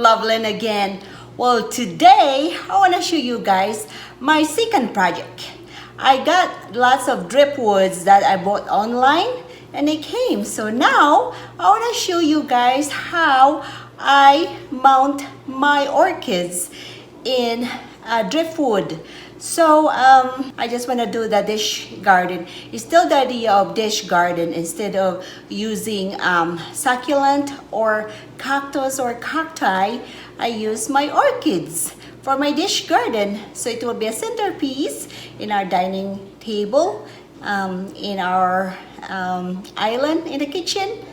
Loveland again. Well, today I want to show you guys my second project. I got lots of Driftwoods that I bought online and they came. So now I want to show you guys how I mount my orchids in Driftwood. So I just want to do the dish garden. It's still the idea of dish garden instead of using succulent or cactus or cacti. I use my orchids for my dish garden. So it will be a centerpiece in our dining table, in our island in the kitchen,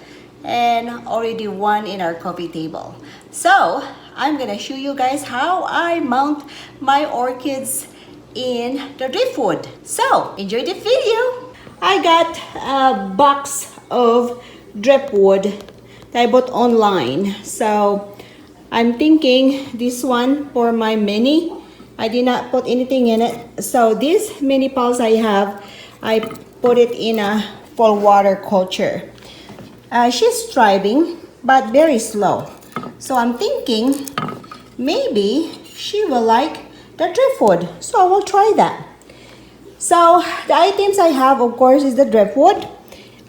and already one in our coffee table. So I'm gonna show you guys how I mount my orchids in the Driftwood. So enjoy the video. I got a box of Driftwood that I bought online. So I'm thinking this one for my mini. I did not put anything in it. So this mini pulse I have, I put it in a full water culture. She's thriving but very slow. So I'm thinking maybe she will like the Driftwood. So I will try that. So the items I have, of course, is the Driftwood.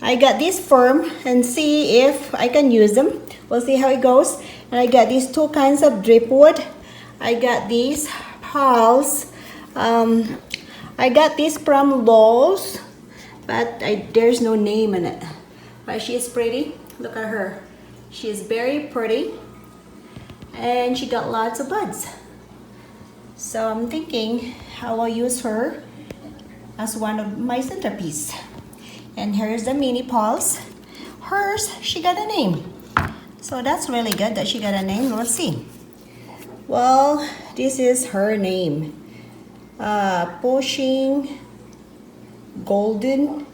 I got this Fern and see if I can use them. We'll see how it goes. And I got these two kinds of Driftwood. I got these Pals. I got this from Lowe's, but there's no name in it. But she is pretty. Look at her. She is very pretty. And she got lots of buds. So I'm thinking I will use her as one of my centerpiece. And here's the mini pulse. Hers, she got a name. So that's really good that she got a name. Let's see. Well, this is her name. Pushing Golden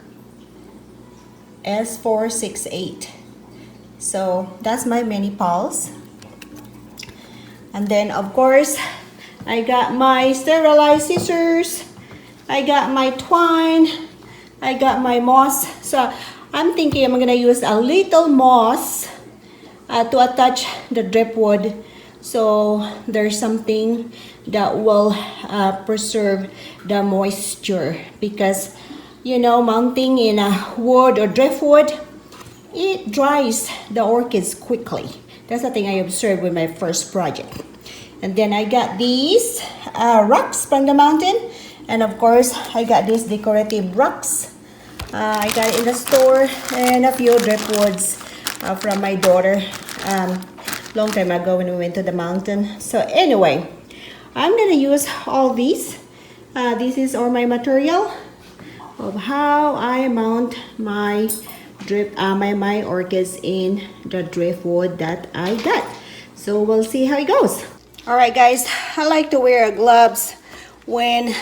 S468. So that's my mini pulse. And then of course I got my sterilized scissors, I got my twine, I got my moss. So I'm thinking I'm gonna use a little moss to attach the Driftwood, so there's something that will preserve the moisture, because you know, mounting in a wood or Driftwood, it dries the orchids quickly. That's the thing I observed with my first project. And then I got these rocks from the mountain. And of course, I got these decorative rocks. I got it in the store, and a few Driftwoods from my daughter long time ago when we went to the mountain. So anyway, I'm gonna use all these. This is all my material of how I mount my my orchids in the Driftwood that I got. So we'll see how it goes. All right, guys, I like to wear gloves when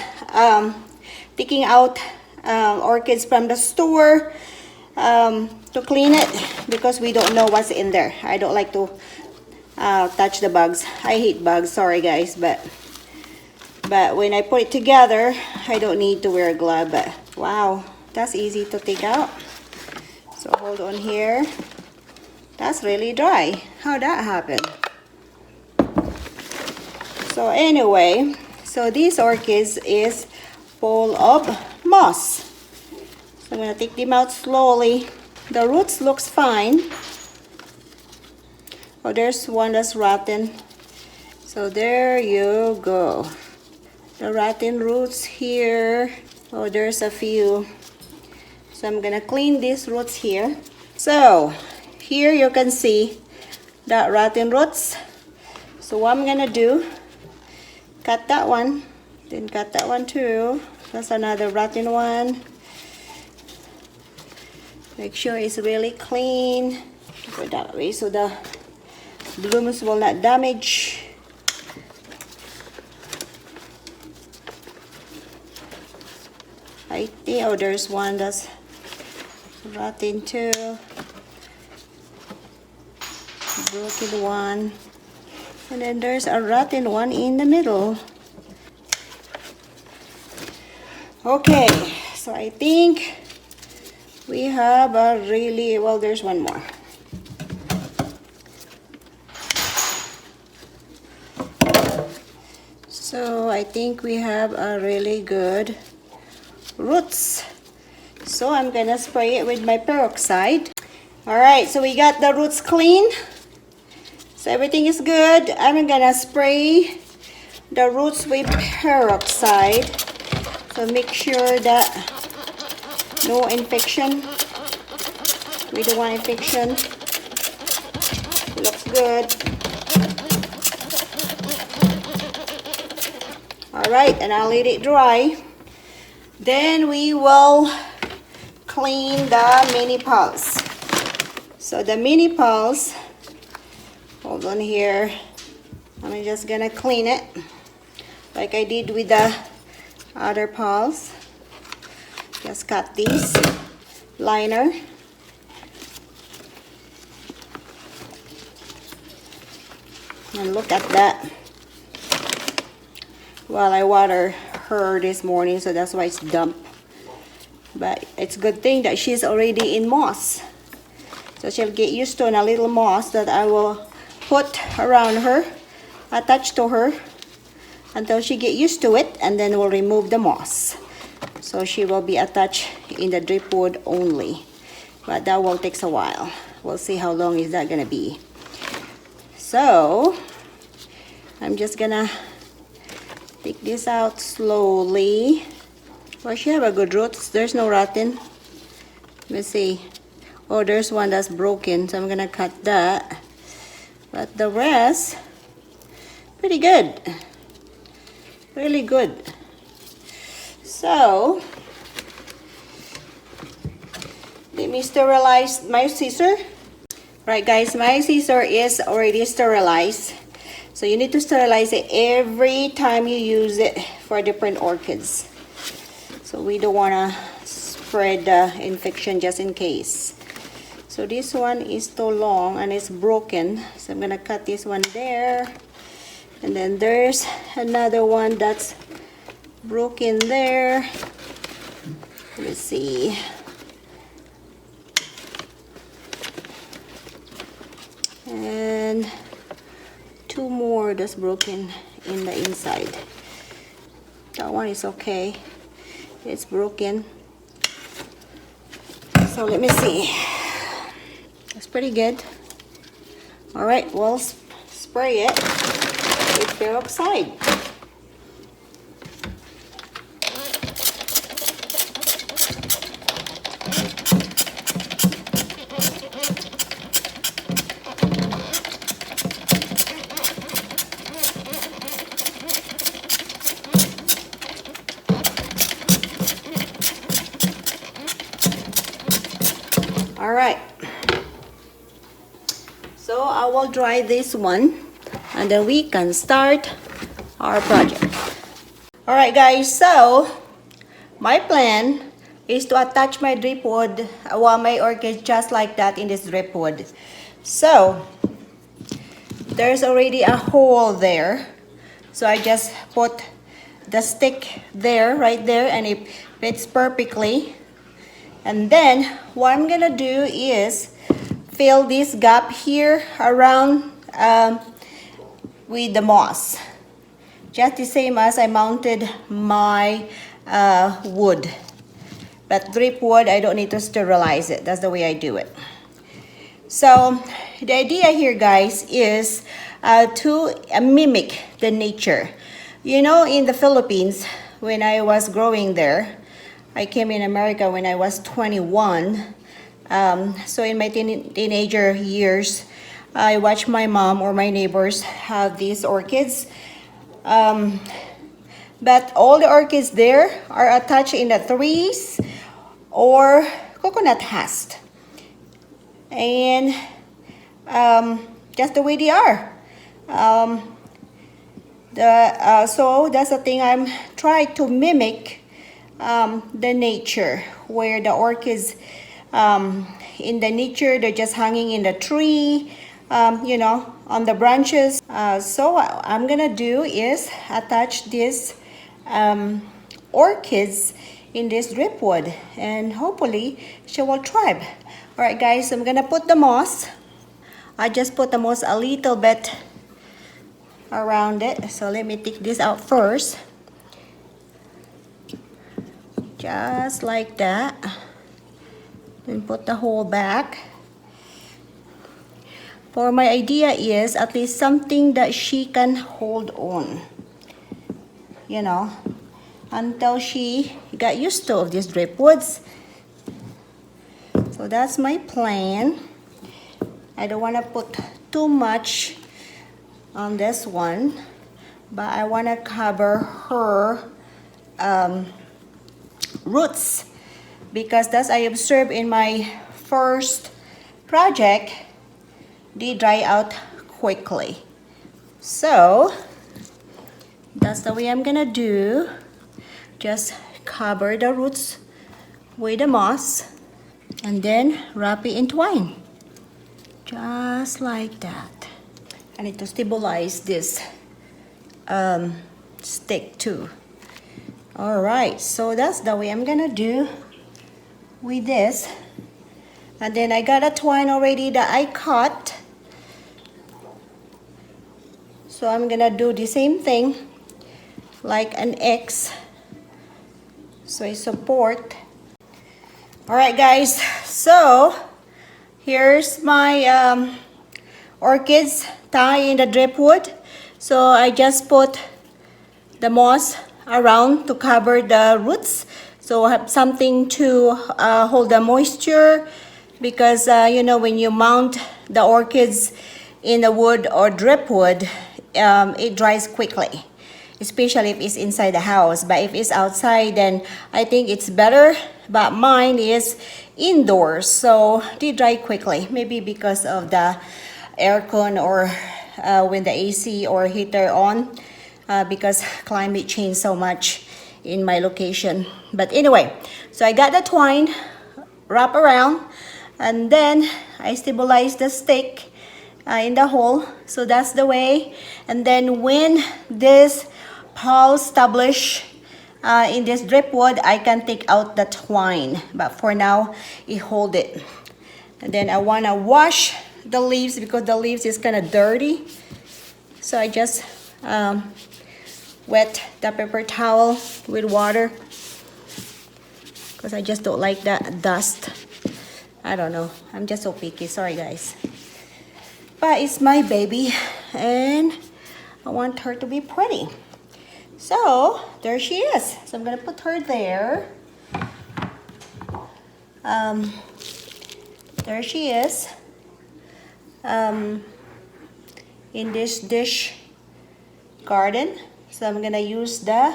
taking out orchids from the store to clean it, because we don't know what's in there. I don't like to touch the bugs. I hate bugs, sorry guys, but when I put it together, I don't need to wear a glove. But wow, that's easy to take out. So hold on here. That's really dry. How'd that happen? So anyway, so these orchids is full of moss. So I'm gonna take them out slowly. The roots looks fine. Oh, there's one that's rotten. So there you go. The rotten roots here. Oh, there's a few. So I'm gonna clean these roots here. So here you can see that rotten roots. So what I'm gonna do, cut that one, then cut that one too. That's another rotten one. Make sure it's really clean. Go that way so the blooms will not damage. I think, oh, there's one that's rotten too. Broken one. And then there's a rotten one in the middle. Okay, so I think we have a really, well, there's one more. So I think we have a really good roots. So I'm gonna spray it with my peroxide. Alright, so we got the roots clean. So everything is good. I'm gonna spray the roots with peroxide. So make sure that no infection. We don't want infection. Looks good. Alright, and I'll let it dry. Then we will clean the mini pulse. So the mini pulse, hold on here. I'm just gonna clean it like I did with the other pulse. Just cut this liner. And look at that. Well, I watered her this morning, so that's why it's damp. But it's a good thing that she's already in moss. So she'll get used to a little moss that I will put around her, attach to her, until she get used to it, and then we'll remove the moss. So she will be attached in the driftwood only. But that will take a while. We'll see how long is that gonna be. So I'm just gonna take this out slowly. Well, she have a good roots. There's no rotten. Let me see. Oh, there's one that's broken, so I'm gonna cut that. But the rest, pretty good. Really good. So let me sterilize my scissor. Right, guys, my scissor is already sterilized. So you need to sterilize it every time you use it for different orchids. So we don't want to spread the infection just in case. So this one is too long and it's broken. So I'm going to cut this one there. And then there's another one that's broken there. Let's see. And two more that's broken in the inside. That one is okay. It's broken. So let me see. That's pretty good. Alright, we'll spray it with peroxide. Alright, so I will dry this one and then we can start our project. Alright guys, so my plan is to attach my driftwood, my orchid just like that in this driftwood. So there's already a hole there, so I just put the stick there, right there, and it fits perfectly. And then what I'm gonna do is fill this gap here around with the moss, just the same as I mounted my wood. But driftwood, I don't need to sterilize it. That's the way I do it. So the idea here, guys, is to mimic the nature. You know, in the Philippines, when I was growing there, I came in America when I was 21. So in my teenager years, I watched my mom or my neighbors have these orchids. But all the orchids there are attached in the trees or coconut husk. And just the way they are. So that's the thing I'm trying to mimic. The nature where the orchids in the nature, they're just hanging in the tree, you know, on the branches. So what I'm gonna do is attach this orchids in this driftwood, and hopefully she will thrive. All right guys, I'm gonna put the moss. I just put the moss a little bit around it. So let me take this out first. Just like that. Then put the hole back. For my idea is at least something that she can hold on, you know, until she got used to of these driftwoods. So that's my plan. I don't want to put too much on this one, but I want to cover her roots, because as I observed in my first project, they dry out quickly. So that's the way I'm gonna do. Just cover the roots with the moss and then wrap it in twine, just like that. I need to stabilize this stick too. All right, so that's the way I'm gonna do with this. And then I got a twine already that I cut, so I'm gonna do the same thing like an X, so I support. All right guys, so here's my orchids tie in the driftwood. So I just put the moss around to cover the roots, so I have something to hold the moisture, because you know, when you mount the orchids in the wood or driftwood, it dries quickly, especially if it's inside the house. But if it's outside, then I think it's better. But mine is indoors, so they dry quickly, maybe because of the aircon or when the AC or heater on, because climate change so much in my location. But anyway, so I got the twine wrap around, and then I stabilize the stick in the hole. So that's the way. And then when this pulse establish in this driftwood, I can take out the twine, but for now I hold it. And then I want to wash the leaves because the leaves is kind of dirty, so I just wet the paper towel with water, because I just don't like that dust. I don't know, I'm just so picky, sorry guys, but it's my baby and I want her to be pretty. So there she is. So I'm gonna put her there. There she is, in this dish garden. So I'm gonna use the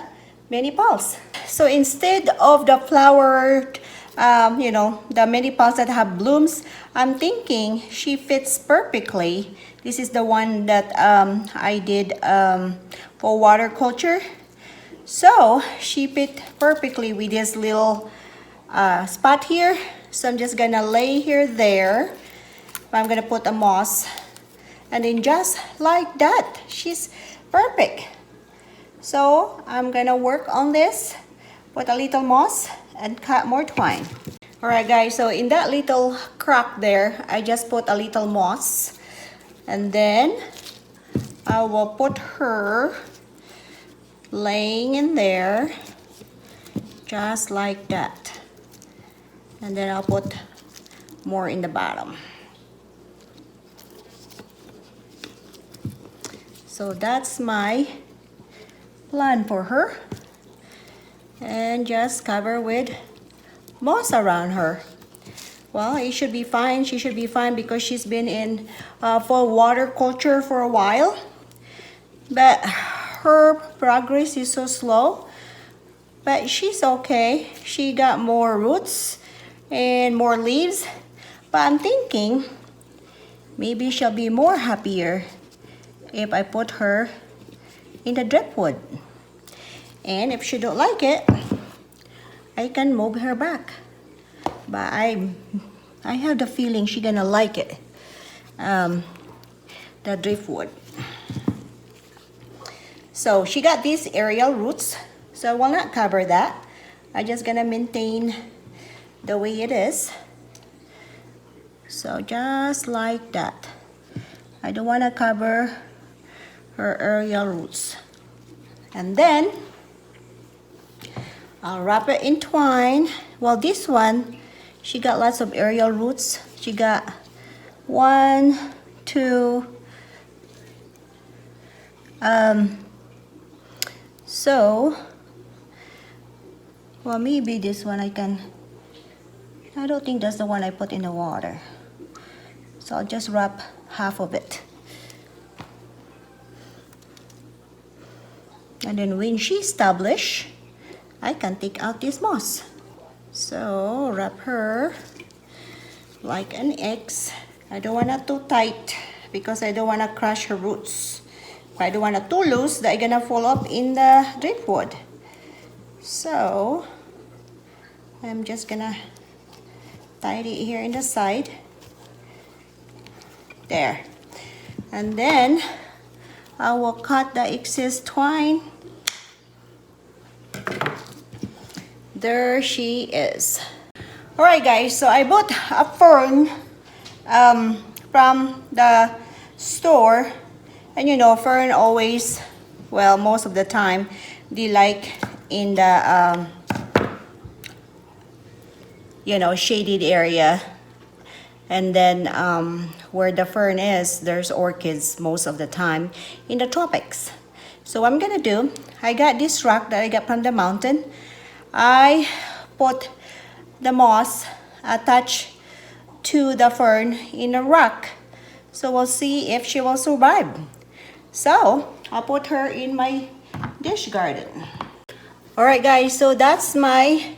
mini pulse. So instead of the flowered, you know, the mini pulse that have blooms, I'm thinking she fits perfectly. This is the one that I did for water culture. So she fit perfectly with this little spot here. So I'm just gonna lay here there. I'm gonna put a moss, and then just like that, she's perfect. So I'm gonna work on this, put a little moss and cut more twine. All right guys, so in that little crack there, I just put a little moss, and then I will put her laying in there just like that, and then I'll put more in the bottom. So that's my plan for her, and just cover with moss around her. Well, it should be fine. She should be fine because she's been in for water culture for a while, but her progress is so slow. But she's okay. She got more roots and more leaves, but I'm thinking maybe she'll be more happier if I put her in the driftwood. And if she don't like it, I can move her back. But I have the feeling she's gonna like it, the driftwood. So she got these aerial roots, so I will not cover that. I'm just gonna maintain the way it is. So just like that. I don't want to cover her aerial roots. And then I'll wrap it in twine. Well, this one, she got lots of aerial roots. She got 1, 2, so, well, maybe this one I don't think that's the one I put in the water. So I'll just wrap half of it. And then when she established, I can take out this moss. So wrap her like an X. I don't want it too tight because I don't want to crush her roots. I don't want it too loose that I'm gonna fall up in the driftwood. So I'm just gonna tie it here in the side. There. And then I will cut the excess twine. There she is. Alright guys, so I bought a fern from the store. And you know, fern always, well, most of the time, they like in the, you know, shaded area. And then where the fern is, there's orchids most of the time in the tropics. So what I'm gonna do, I got this rock that I got from the mountain. I put the moss attached to the fern in a rock. So we'll see if she will survive. So I'll put her in my dish garden. Alright guys, so that's my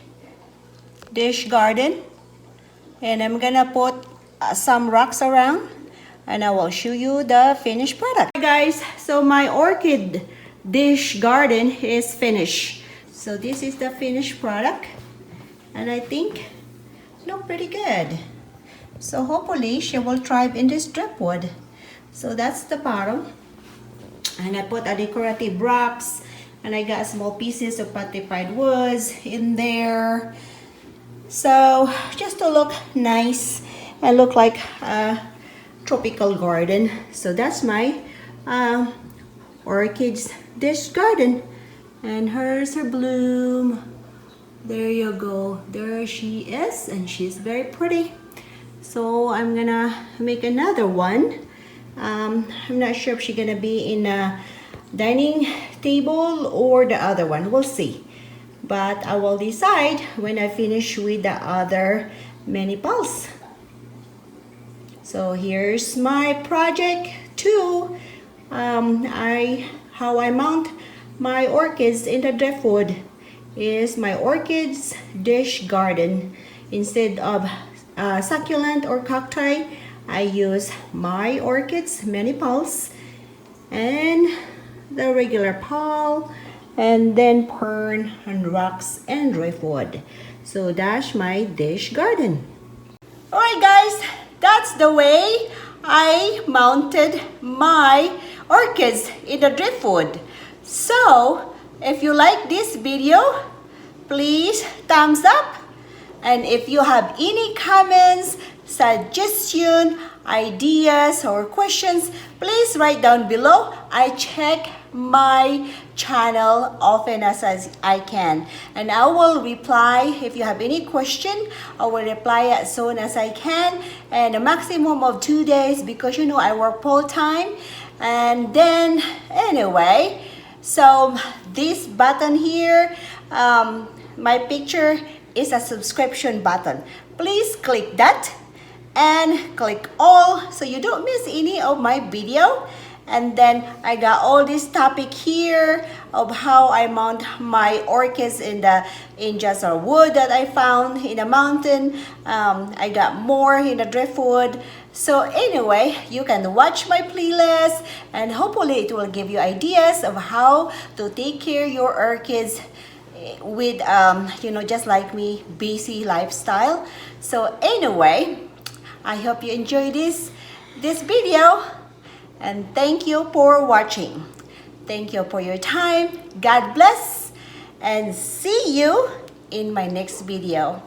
dish garden. And I'm gonna put some rocks around and I will show you the finished product. Alright guys, so my orchid dish garden is finished. So this is the finished product. And I think look pretty good. So hopefully she will thrive in this driftwood. So that's the bottom. And I put a decorative rocks and I got small pieces of petrified woods in there. So just to look nice and look like a tropical garden. So that's my orchids dish garden. And here's her bloom. There you go. There she is and she's very pretty. So I'm gonna make another one. I'm not sure if she's gonna be in a dining table or the other one. We'll see. But I will decide when I finish with the other many pulse. So here's my project 2. How I mount my orchids in the driftwood is my orchids dish garden. Instead of succulent or cacti, I use my orchids, many pulse, and the regular pal, and then fern and rocks and driftwood. So that's my dish garden. Alright guys, that's the way I mounted my orchids in the driftwood. So if you like this video, please thumbs up. And if you have any comments, suggestion, ideas, or questions, please write down below. I check my channel often as I can. And I will reply if you have any question. I will reply as soon as I can. And a maximum of 2 days because you know I work full time. And then anyway, so this button here, my picture is a subscription button. Please click that and click all so you don't miss any of my video. And then I got all this topic here of how I mount my orchids in just a wood that I found in a mountain. I got more in the driftwood. So anyway, you can watch my playlist and hopefully it will give you ideas of how to take care of your orchids with you know, just like me, busy lifestyle. So anyway, I hope you enjoy this video and thank you for watching. Thank you for your time. God bless and see you in my next video.